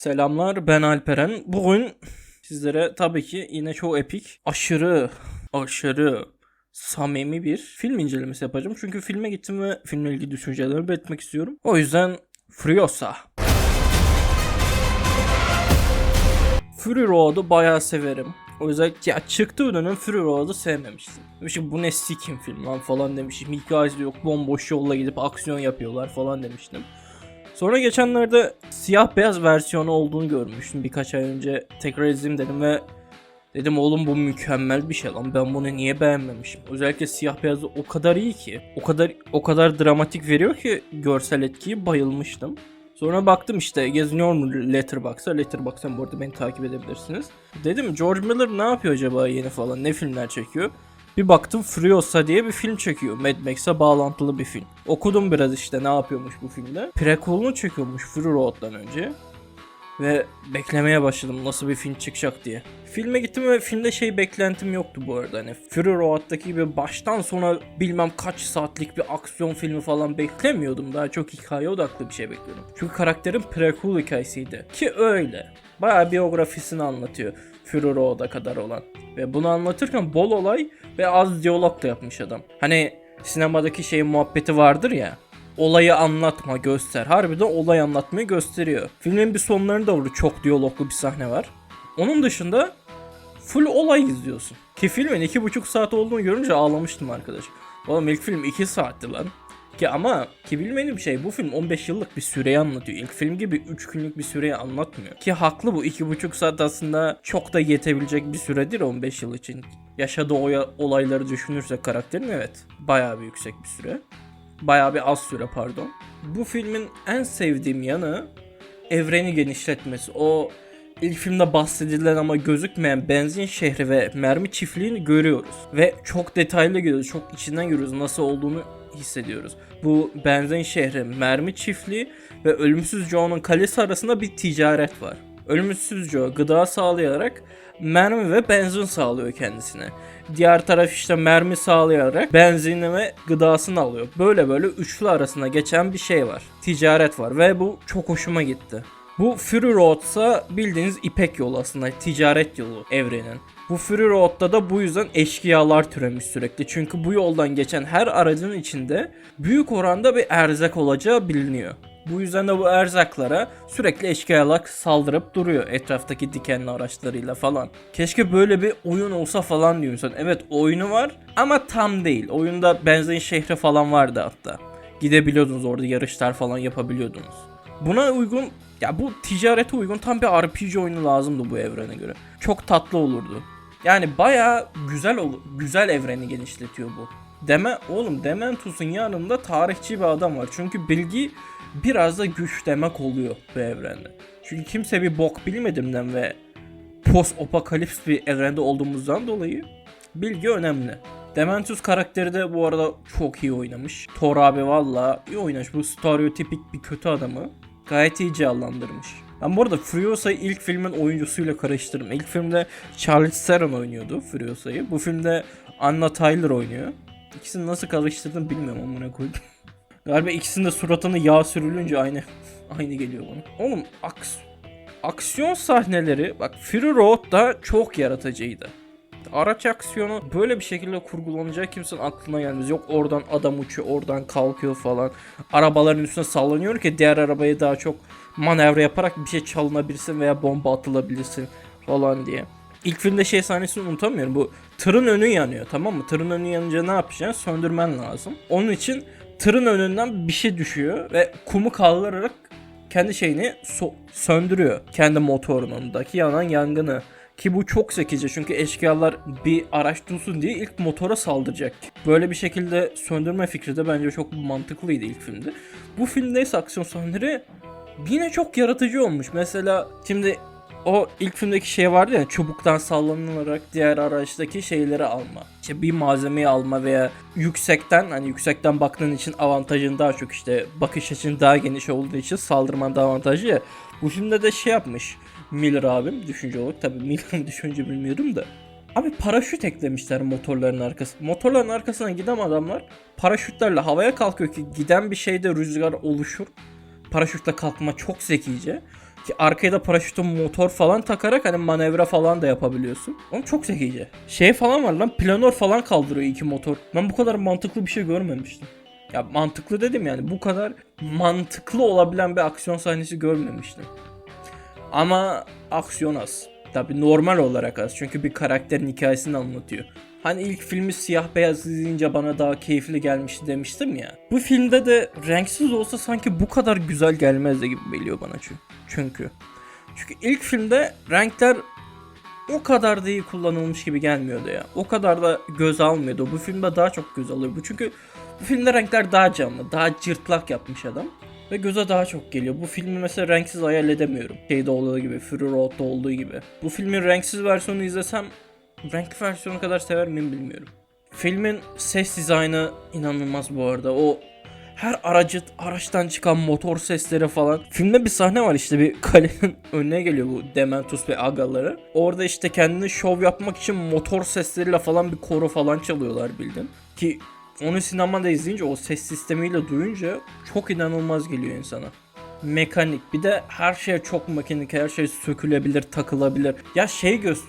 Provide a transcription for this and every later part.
Selamlar, ben Alperen. Bugün sizlere tabii ki yine çok epik, aşırı samimi bir film incelemesi yapacağım. Çünkü filme gittim ve filmle ilgili düşüncelerimi belirtmek istiyorum. O yüzden Furiosa. Fury Road'u bayağı severim. O yüzden ya çıktığı dönem Fury Road'u sevmemiştim. Demiştim bu ne sikim film lan falan demiştim. Hikayesi yok, bomboş yolla gidip aksiyon yapıyorlar falan demiştim. Sonra geçenlerde siyah beyaz versiyonu olduğunu görmüştüm birkaç ay önce. Tekrar izleyeyim dedim ve dedim oğlum bu mükemmel bir şey lan, ben bunu niye beğenmemişim. Özellikle siyah beyazı o kadar iyi ki, o kadar dramatik veriyor ki görsel etkiyi, bayılmıştım. Sonra baktım işte geziniyorum Letterboxd'dan bu arada beni takip edebilirsiniz. Dedim George Miller ne yapıyor acaba yeni falan, ne filmler çekiyor. Bir baktım Furiosa diye bir film çekiyor. Mad Max'e bağlantılı bir film. Okudum biraz işte ne yapıyormuş bu filmde. Prequel'unu çekiyormuş Fury Road'dan önce. Ve beklemeye başladım nasıl bir film çıkacak diye. Filme gittim ve filmde beklentim yoktu bu arada. Hani Fury Road'daki gibi baştan sona bilmem kaç saatlik bir aksiyon filmi falan beklemiyordum. Daha çok hikaye odaklı bir şey bekliyordum. Çünkü karakterin prequel hikayesiydi. Ki öyle. Bayağı biyografisini anlatıyor Fury Road'a kadar olan. Ve bunu anlatırken bol olay ve az diyalog da yapmış adam. Hani sinemadaki muhabbeti vardır ya. Olayı anlatma, göster. Harbiden olay anlatmayı gösteriyor. Filmin bir sonlarında doğru çok diyaloglu bir sahne var. Onun dışında full olay izliyorsun. Ki filmin 2,5 saat olduğunu görünce ağlamıştım arkadaş. Oğlum ilk film 2 saatti lan. Ki bilmediğim bu film 15 yıllık bir süreyi anlatıyor. İlk film gibi 3 günlük bir süreyi anlatmıyor. Ki haklı, bu 2,5 saat aslında çok da yetebilecek bir süredir 15 yıl için. Yaşadığı olayları düşünürsek karakterin, evet bayağı bir yüksek bir süre. Bayağı bir az süre pardon. Bu filmin en sevdiğim yanı evreni genişletmesi. O ilk filmde bahsedilen ama gözükmeyen benzin şehri ve mermi çiftliğini görüyoruz. Ve çok detaylı görüyoruz, çok içinden görüyoruz, nasıl olduğunu hissediyoruz. Bu benzin şehri, mermi çiftliği ve Ölümsüz Joe'nun kalesi arasında bir ticaret var. Ölümsüz Joe gıda sağlayarak mermi ve benzin sağlıyor kendisine. Diğer taraf işte mermi sağlayarak benzinini ve gıdasını alıyor. Böyle üçlü arasında geçen bir şey var. Ticaret var ve bu çok hoşuma gitti. Bu Fury Road'sa bildiğiniz İpek yolu, aslında ticaret yolu evrenin. Bu Fury Road'da da bu yüzden eşkıyalar türemiş sürekli. Çünkü bu yoldan geçen her aracın içinde büyük oranda bir erzak olacağı biliniyor. Bu yüzden de bu erzaklara sürekli eşkıyalar saldırıp duruyor etraftaki dikenli araçlarıyla falan. Keşke böyle bir oyun olsa falan diyor insan. Evet oyunu var ama tam değil. Oyunda benzin şehri falan vardı hatta. Gidebiliyordunuz orada, yarışlar falan yapabiliyordunuz. Buna uygun, ya bu ticarete uygun tam bir RPG oyunu lazımdı bu evrene göre. Çok tatlı olurdu. Yani bayağı güzel evreni genişletiyor bu. Dementus'un yanında tarihçi bir adam var. Çünkü bilgi biraz da güç demek oluyor bu evrende. Çünkü kimse bir bok bilmediğimden ve post-apokalips bir evrende olduğumuzdan dolayı bilgi önemli. Dementus karakteri de bu arada çok iyi oynamış. Thor abi valla iyi oynamış. Bu stereotipik bir kötü adamı gayet iyi canlandırmış. Ben bu arada Furiosa'yı ilk filmin oyuncusuyla karıştırdım. İlk filmde Charlize Theron oynuyordu Furiosa'yı. Bu filmde Anna Taylor oynuyor. İkisini nasıl karıştırdım bilmiyorum, amına koydum. Galiba ikisinin de suratını yağ sürülünce aynı geliyor bana. Oğlum aksiyon sahneleri bak Fury Road'da çok yaratıcıydı. Araç aksiyonu böyle bir şekilde kurgulanacak kimsenin aklına gelmez. Yok oradan adam uçuyor, oradan kalkıyor falan. Arabaların üstüne sallanıyor ki diğer arabaya daha çok manevra yaparak bir şey çalınabilirsin veya bomba atılabilirsin falan diye. İlk filmde sahnesini unutamıyorum. Bu tırın önü yanıyor, tamam mı? Tırın önü yanınca ne yapacaksın? Söndürmen lazım. Onun için tırın önünden bir şey düşüyor ve kumu kaldırarak kendi söndürüyor. Kendi motorundaki yanan yangını. Ki bu çok zekice çünkü eşkıyalar bir araç dursun diye ilk motora saldıracak. Böyle bir şekilde söndürme fikri de bence çok mantıklıydı ilk filmde. Bu filmde ise aksiyon sahneleri yine çok yaratıcı olmuş. Mesela şimdi o ilk filmdeki vardı ya, çubuktan sallanılarak diğer araçtaki şeyleri alma. İşte bir malzemeyi alma veya yüksekten baktığın için avantajın daha çok, işte bakış açın daha geniş olduğu için saldırman daha avantajlı ya. Bu filmde de yapmış Miller abim, düşünce olarak tabii Miller'ın düşünce bilmiyorum da. Abi paraşüt eklemişler motorların arkasına. Motorların arkasına giden adamlar paraşütlerle havaya kalkıyor ki giden bir şeyde rüzgar oluşur. Paraşütle kalkma çok zekice. Ki arkaya da paraşütün motor falan takarak hani manevra falan da yapabiliyorsun. Oğlum çok zekice. Şey falan var lan, planör falan kaldırıyor iki motor. Ben bu kadar mantıklı bir şey görmemiştim. Ya mantıklı dedim yani, bu kadar mantıklı olabilen bir aksiyon sahnesi görmemiştim. Ama aksiyon az. Tabi normal olarak az. Çünkü bir karakterin hikayesini anlatıyor. Hani ilk filmi siyah beyaz izleyince bana daha keyifli gelmişti demiştim ya. Bu filmde de renksiz olsa sanki bu kadar güzel gelmezdi gibi geliyor bana çünkü. Çünkü ilk filmde renkler o kadar da iyi kullanılmış gibi gelmiyordu ya. O kadar da göz almıyordu. Bu filmde daha çok göz alıyor. Çünkü bu filmde renkler daha canlı, daha cırtlak yapmış adam. Ve göze daha çok geliyor. Bu filmi mesela renksiz hayal edemiyorum. Şeyde olduğu gibi, Fury Road'da olduğu gibi. Bu filmin renksiz versiyonunu izlesem renkli versiyonu kadar sever miyim bilmiyorum. Filmin ses dizaynı inanılmaz bu arada. O her araçtan çıkan motor sesleri falan. Filmde bir sahne var, işte bir kalenin önüne geliyor bu Dementus ve agaları. Orada işte kendini şov yapmak için motor sesleriyle falan bir koro falan çalıyorlar bildin. Ki onu sinemada izleyince, o ses sistemiyle duyunca çok inanılmaz geliyor insana. Mekanik, bir de her şey çok mekanik, her şey sökülebilir, takılabilir. Ya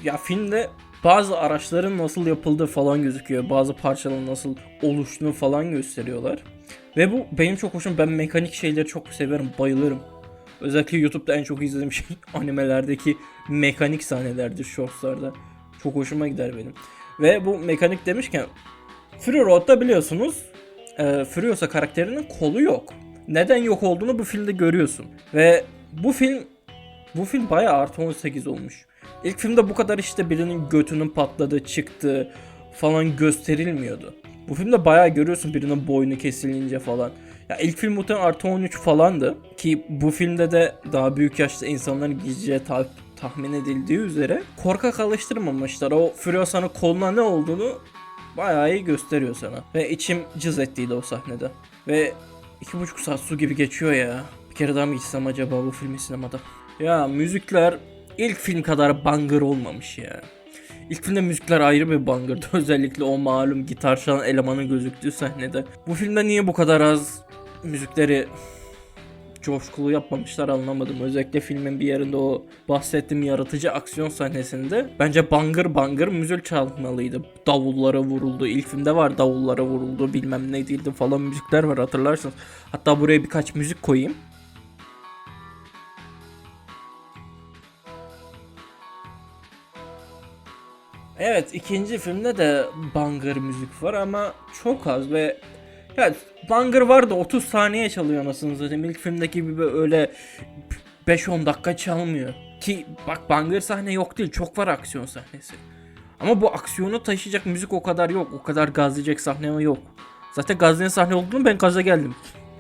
ya filmde bazı araçların nasıl yapıldığı falan gözüküyor. Bazı parçaların nasıl oluştuğunu falan gösteriyorlar. Ve bu benim çok hoşum. Ben mekanik şeyleri çok severim, bayılırım. Özellikle YouTube'da en çok izlediğim şey animelerdeki mekanik sahnelerdir, shortslarda. Çok hoşuma gider benim. Ve bu mekanik demişken, Fury Road'da biliyorsunuz Furiosa karakterinin kolu yok. Neden yok olduğunu bu filmde görüyorsun. Ve bu film bayağı artı 18 olmuş. İlk filmde bu kadar işte birinin götünün patladığı, çıktığı falan gösterilmiyordu. Bu filmde bayağı görüyorsun birinin boynu kesilince falan. Ya ilk film muhtemelen artı 13 falandı. Ki bu filmde de daha büyük yaşta insanların gideceği tahmin edildiği üzere korkak alıştırmamışlar. O Furiosa'nın koluna ne olduğunu bayağı iyi gösteriyor sana. Ve içim cız ettiydi o sahnede. Ve 2,5 saat su gibi geçiyor ya. Bir kere daha mı gitsem acaba bu filmi sinemada? Ya müzikler ilk film kadar banger olmamış ya. İlk filmde müzikler ayrı bir bangırdı. Özellikle o malum gitar çalan elemanın gözüktüğü sahnede. Bu filmde niye bu kadar az müzikleri coşkulu yapmamışlar anlamadım. Özellikle filmin bir yerinde o bahsettiğim yaratıcı aksiyon sahnesinde bence bangır bangır müzik çalmalıydı. Davullara vuruldu. İlk filmde var davullara vuruldu, bilmem ne değildi falan müzikler var, hatırlarsınız. Hatta buraya birkaç müzik koyayım. Evet, ikinci filmde de banger müzik var ama çok az ve ya banger var da 30 saniye çalıyor anasını satayım. İlk filmdeki gibi öyle 5-10 dakika çalmıyor. Ki bak, banger sahne yok değil, çok var aksiyon sahnesi. Ama bu aksiyonu taşıyacak müzik o kadar yok. O kadar gazlayacak sahne yok. Zaten gazlayan sahne olduğunu ben gaza geldim.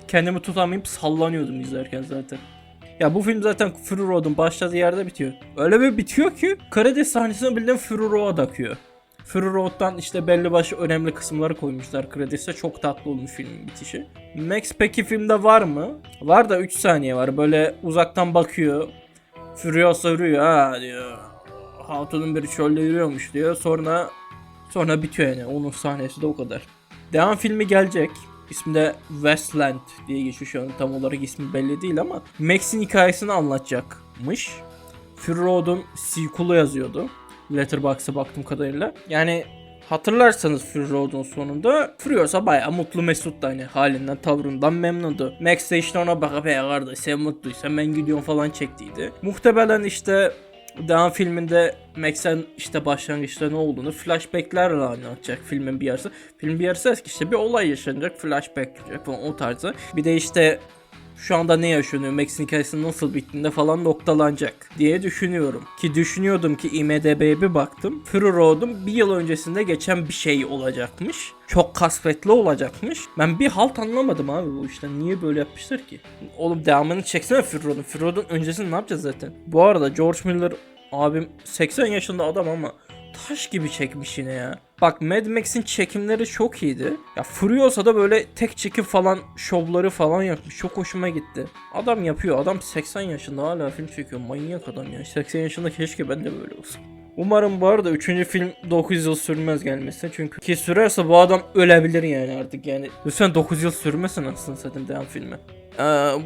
Kendimi tutamayıp sallanıyordum izlerken zaten. Ya bu film zaten Fury Road'un başladığı yerde bitiyor. Öyle bir bitiyor ki Karides sahnesine bildiğin Fury Road akıyor. Fury Road'dan işte belli başlı önemli kısımları koymuşlar Karides'e. Çok tatlı olmuş filmin bitişi. Max peki filmde var mı? Var da 3 saniye var. Böyle uzaktan bakıyor. Furiosa yürüyor, ha diyor. Hatunun biri çölde yürüyormuş diyor. Sonra bitiyor yani. Onun sahnesi de o kadar. Devam filmi gelecek. İsmi de Westland diye geçiyor şu an. Tam olarak ismi belli değil ama Max'in hikayesini anlatacakmış. Fury Road'un sequel'ı yazıyordu. Letterboxd'a baktığım kadarıyla. Yani hatırlarsanız Fury Road'un sonunda Furiosa bayağı mutlu mesut da hani halinden, tavrından memnundu. Max de işte ona bakıp kardeş sen mutluysan ben gidiyorum falan çektiydi. Muhtemelen işte devam filminde Max'en işte başlangıçta ne olduğunu flashback'lerle anlatacak filmin bir yarısı. Filmin bir yarısı eski, işte bir olay yaşanacak, flashback falan o tarzı. Bir de işte şu anda ne yaşanıyor, Max'in hikayesi nasıl bittiğinde falan noktalanacak diye düşünüyorum. Ki düşünüyordum ki IMDb'ye bir baktım. Fury Road'un bir yıl öncesinde geçen bir şey olacakmış. Çok kasvetli olacakmış. Ben bir halt anlamadım abi bu işten. Niye böyle yapmışlar ki? Oğlum devamını çeksene Fury Road'un. Fury Road'un öncesini ne yapacağız zaten? Bu arada George Miller abim 80 yaşında adam ama taş gibi çekmiş yine ya. Bak Mad Max'in çekimleri çok iyiydi. Ya Furiosa da böyle tek çekim falan şovları falan yapmış. Çok hoşuma gitti. Adam yapıyor. Adam 80 yaşında hala film çekiyor. Manyak adam ya. 80 yaşında keşke ben de böyle olsam. Umarım bu arada 3. film 9 yıl sürmez gelmesi. Çünkü ki sürerse bu adam ölebilir yani artık yani. Lütfen 9 yıl sürmesin aslında zaten devam filmi.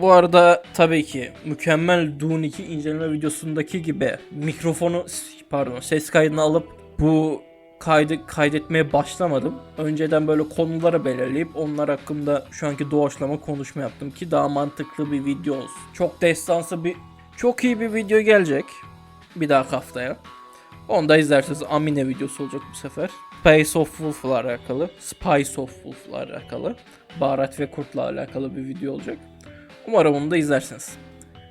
Bu arada tabii ki mükemmel Dune 2 inceleme videosundaki gibi mikrofonu ses kaydını alıp bu kaydetmeye başlamadım. Önceden böyle konuları belirleyip onlar hakkında şu anki doğaçlama konuşma yaptım ki daha mantıklı bir video olsun. Çok iyi bir video gelecek bir dahaki haftaya. Onu da izlerseniz Amine videosu olacak bu sefer. Spice of Wolf'la alakalı. Baharat ve kurtla alakalı bir video olacak. Umarım onu da izlersiniz.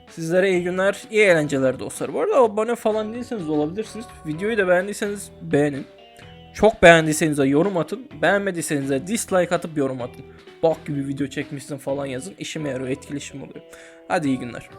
Sizlere iyi günler, iyi eğlenceler dostlar. Bu arada abone falan değilseniz olabilirsiniz. Videoyu da beğendiyseniz beğenin. Çok beğendiyseniz de yorum atın. Beğenmediyseniz de dislike atıp yorum atın. Bak gibi video çekmişsin falan yazın. İşime yarıyor, etkileşim oluyor. Hadi iyi günler.